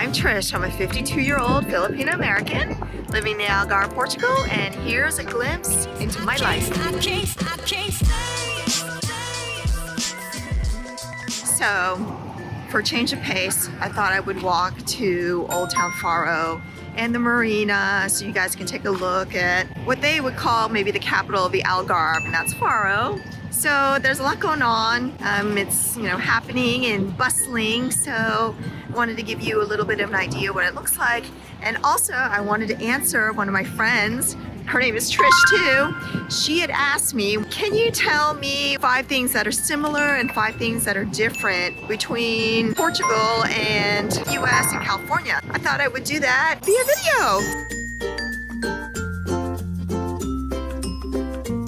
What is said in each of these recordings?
I'm Trish. I'm a 52-year-old Filipina-American living in Algarve, Portugal, and here's a glimpse into my life. So, for a change of pace, I thought I would walk to Old Town Faro and the marina so you guys can take a look at what they would call maybe the capital of the Algarve, and that's Faro. So there's a lot going on. It's happening and bustling, so I wanted to give you a little bit of an idea what it looks like. And also I wanted to answer one of my friends. Her name is Trish too. She had asked me, can you tell me 5 things that are similar and 5 things that are different between Portugal and US and California? I thought I would do that via video.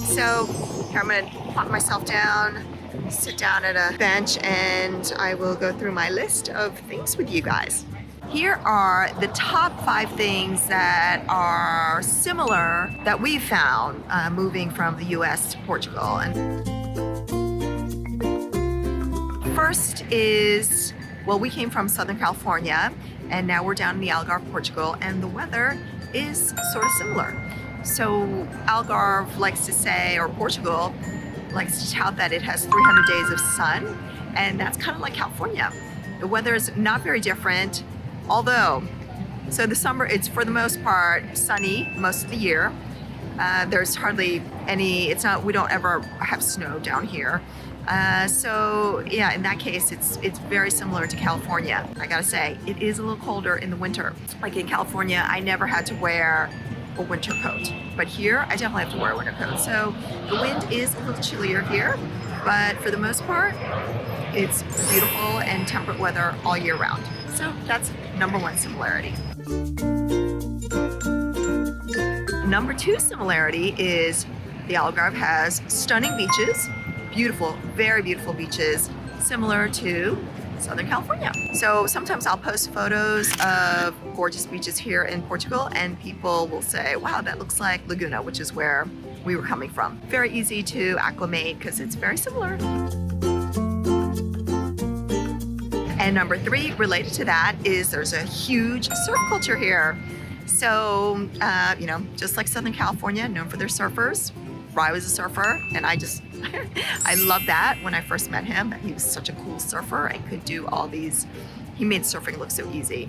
So here I'm gonna plop myself down, sit down at a bench, and I will go through my list of things with you guys. Here are the top 5 things that are similar that we found moving from the US to Portugal. And first is, well, we came from Southern California and now we're down in the Algarve, Portugal, and the weather is sort of similar. So Algarve likes to say, or Portugal likes to tout that it has 300 days of sun, and that's kind of like California. The weather is not very different. Although, so the summer, it's for the most part sunny most of the year. There's hardly any, we don't ever have snow down here. So yeah, in that case, it's very similar to California. I gotta say, it is a little colder in the winter. Like in California, I never had to wear a winter coat, but here I definitely have to wear a winter coat. So the wind is a little chillier here, but for the most part, it's beautiful and temperate weather all year round. So that's number 1 similarity. Number 2 similarity is the Algarve has stunning beaches, beautiful, very beautiful beaches, similar to Southern California. So sometimes I'll post photos of gorgeous beaches here in Portugal and people will say, wow, that looks like Laguna, which is where we were coming from. Very easy to acclimate because it's very similar. And number 3, related to that, is there's a huge surf culture here. So, just like Southern California, known for their surfers. Rai was a surfer, and I love that when I first met him, that he was such a cool surfer and could do all these. He made surfing look so easy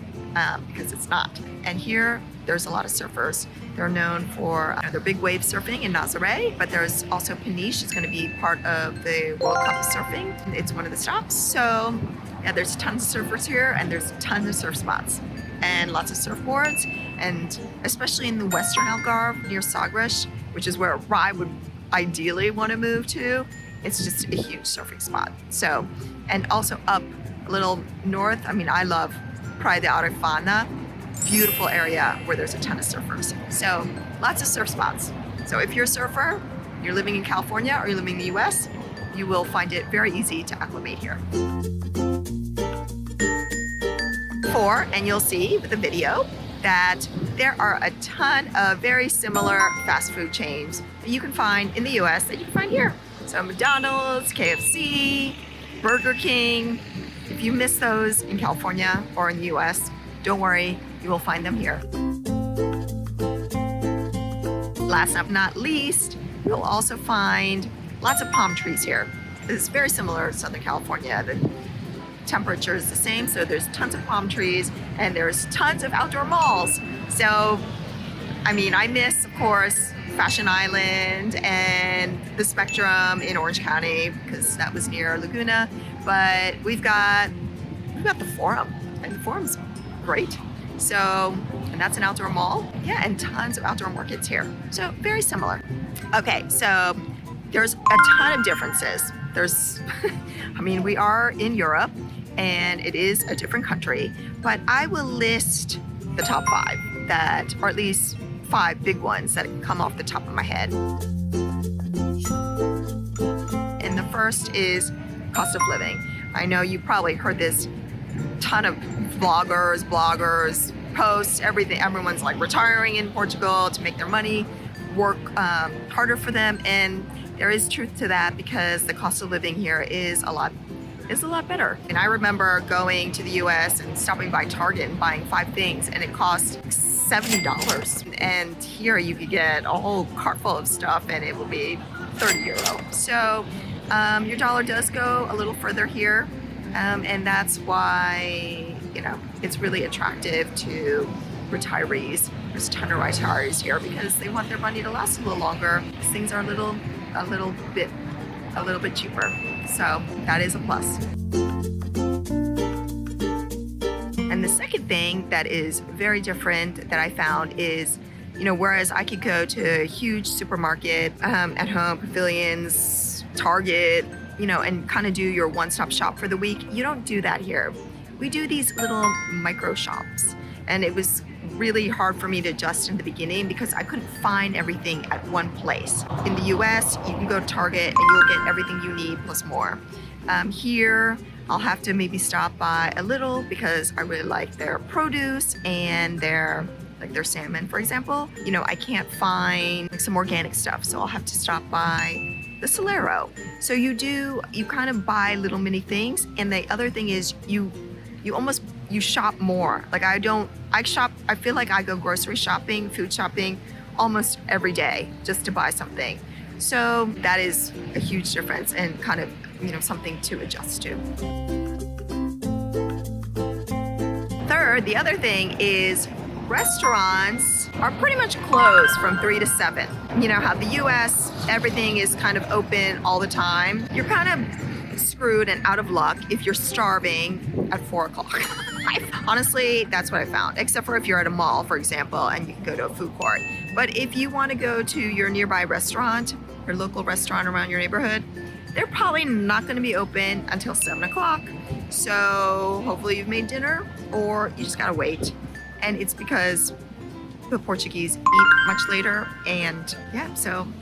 because it's not. And here, there's a lot of surfers. They're known for their big wave surfing in Nazaré, but there's also Peniche. It's going to be part of the World Cup of Surfing. It's one of the stops. So yeah, there's tons of surfers here, and there's tons of surf spots and lots of surfboards. And especially in the Western Algarve near Sagres, which is where Rai would ideally want to move to, it's just a huge surfing spot. So, and also up a little north, I love Praia de Arifana, beautiful area where there's a ton of surfers. So lots of surf spots. So if you're a surfer, you're living in California or you're living in the US, you will find it very easy to acclimate here. 4, and you'll see with the video that there are a ton of very similar fast food chains that you can find in the US that you can find here. So McDonald's, KFC, Burger King. If you miss those in California or in the US, don't worry, you will find them here. Last but not least, you'll also find lots of palm trees here. It's very similar to Southern California. The temperature is the same, so there's tons of palm trees and there's tons of outdoor malls. So, I miss, of course, Fashion Island and the Spectrum in Orange County because that was near Laguna, but we've got the Forum, and the Forum's great. So, and that's an outdoor mall. Yeah, and tons of outdoor markets here. So very similar. Okay, so there's a ton of differences. We are in Europe and it is a different country, but I will list the top 5 that, or at least 5 big ones that come off the top of my head. And the first is cost of living. I know you probably heard this, ton of bloggers, posts, everything. Everyone's like retiring in Portugal to make their money work harder for them. And there is truth to that because the cost of living here is a lot is a lot better. And I remember going to the US and stopping by Target and buying 5 things, and it cost $70. And here you could get a whole cart full of stuff and it will be 30 euro. So your dollar does go a little further here. And that's why, it's really attractive to retirees. There's a ton of retirees here because they want their money to last a little longer. These things are a little bit cheaper. So that is a plus. And the second thing that is very different that I found is, whereas I could go to a huge supermarket, at home, pavilions, Target, and kind of do your one-stop shop for the week, you don't do that here. We do these little micro shops. And it was really hard for me to adjust in the beginning because I couldn't find everything at one place. In the US, you can go to Target and you'll get everything you need plus more. Here, I'll have to maybe stop by a little because I really like their produce and their salmon, for example. I can't find some organic stuff, so I'll have to stop by the Solero. So you kind of buy little mini things. And the other thing is you shop more. I feel like I go grocery shopping, food shopping almost every day just to buy something. So that is a huge difference and kind of, something to adjust to. Third, the other thing is restaurants are pretty much closed from 3 to 7. How the US, everything is kind of open all the time. You're kind of screwed and out of luck if you're starving at 4 o'clock. Honestly, that's what I found, except for if you're at a mall, for example, and you can go to a food court. But if you want to go to your nearby restaurant, your local restaurant around your neighborhood, they're probably not going to be open until 7 o'clock. So hopefully you've made dinner or you just got to wait. And it's because the Portuguese eat much later, and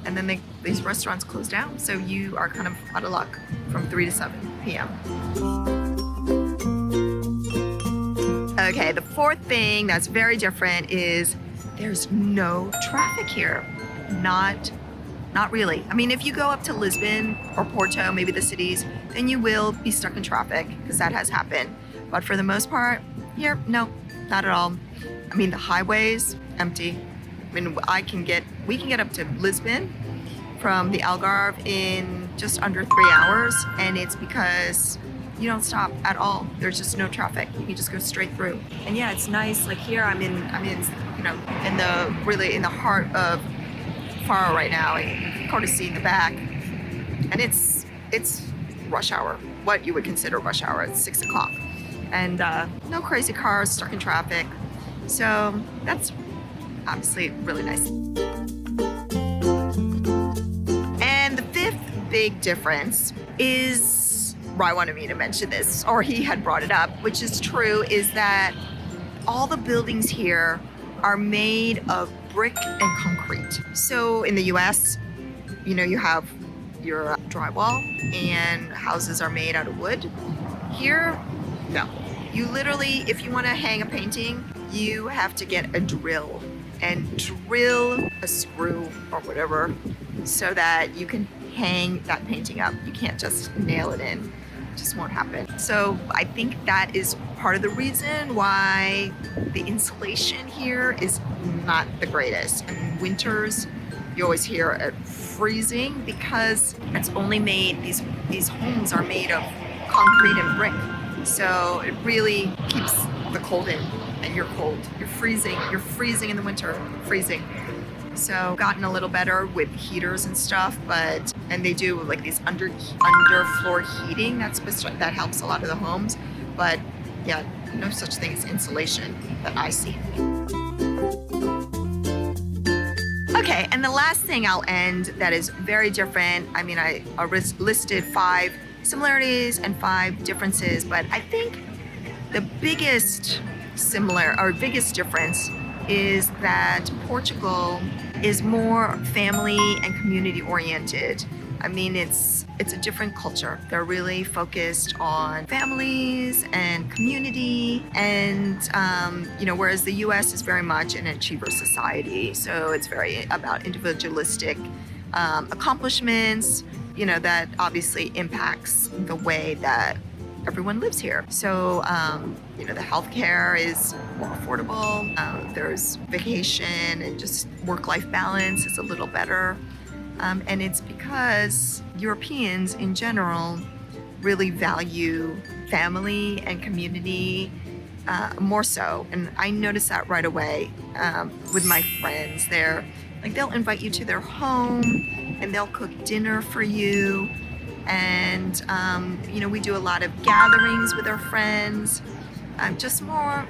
then these restaurants close down. So you are kind of out of luck from 3 to 7 p.m. Okay, the fourth thing that's very different is there's no traffic here. Not really. I mean, if you go up to Lisbon or Porto, maybe the cities, then you will be stuck in traffic because that has happened. But for the most part, here, no, not at all. I mean, the highways, empty. I mean, we can get up to Lisbon from the Algarve in just under 3 hours, and it's because you don't stop at all. There's just no traffic. You can just go straight through. And yeah, it's nice. Like here, I'm in the heart of Faro right now. You can kind of see in the back, and it's rush hour. What you would consider rush hour. It's 6 o'clock, and no crazy cars stuck in traffic. So that's obviously really nice. And the fifth big difference is, Rye wanted me to mention this, or he had brought it up, which is true, is that all the buildings here are made of brick and concrete. So in the US, you have your drywall and houses are made out of wood. Here, no. You literally, if you want to hang a painting, you have to get a drill and drill a screw or whatever so that you can hang that painting up. You can't just nail it in. It just won't happen. So I think that is part of the reason why the insulation here is not the greatest. I mean, winters, you always hear it freezing because it's only made, these homes are made of concrete and brick. So it really keeps the cold in, and you're cold. You're freezing in the winter, freezing. So gotten a little better with heaters and stuff, and they do like these underfloor heating that helps a lot of the homes. But yeah, no such thing as insulation that I see. Okay, and the last thing I'll end that is very different. I mean, I listed 5 similarities and 5 differences, but I think the biggest difference is that Portugal is more family and community oriented. I mean, it's a different culture. They're really focused on families and community, and whereas the US is very much an achiever society. So it's very about individualistic accomplishments. That obviously impacts the way that everyone lives here. So, you know, the healthcare is more affordable. There's vacation and just work-life balance is a little better. And it's because Europeans in general really value family and community more so. And I noticed that right away with my friends. They'll invite you to their home and they'll cook dinner for you. And, you know, we do a lot of gatherings with our friends, just more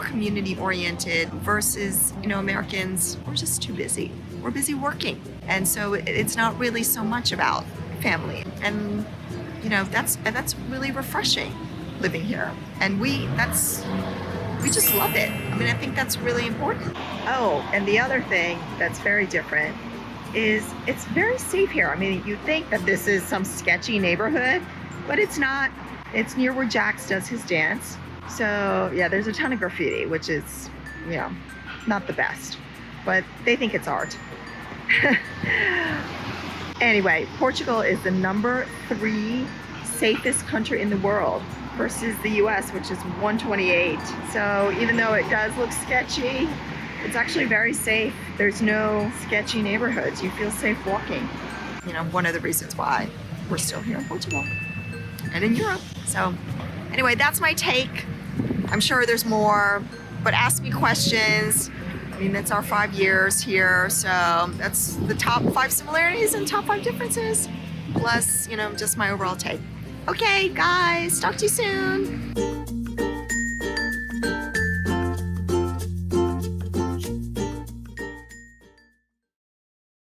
community oriented versus, you know, Americans, we're just too busy. We're busy working. And so it's not really so much about family. And, you know, that's really refreshing living here. And we just love it. I mean, I think that's really important. Oh, and the other thing that's very different is it's very safe here. I mean, you'd think that this is some sketchy neighborhood, but it's not. It's near where Jax does his dance. So yeah, there's a ton of graffiti, which is, you know, not the best, but they think it's art. Anyway, Portugal is the number 3 safest country in the world versus the US, which is 128. So even though it does look sketchy, it's actually very safe. There's no sketchy neighborhoods. You feel safe walking. You know, one of the reasons why we're still here in Portugal and in Europe. So anyway, that's my take. I'm sure there's more, but ask me questions. I mean, that's our 5 years here. So that's the top 5 similarities and top 5 differences. Plus, you know, just my overall take. Okay, guys, talk to you soon.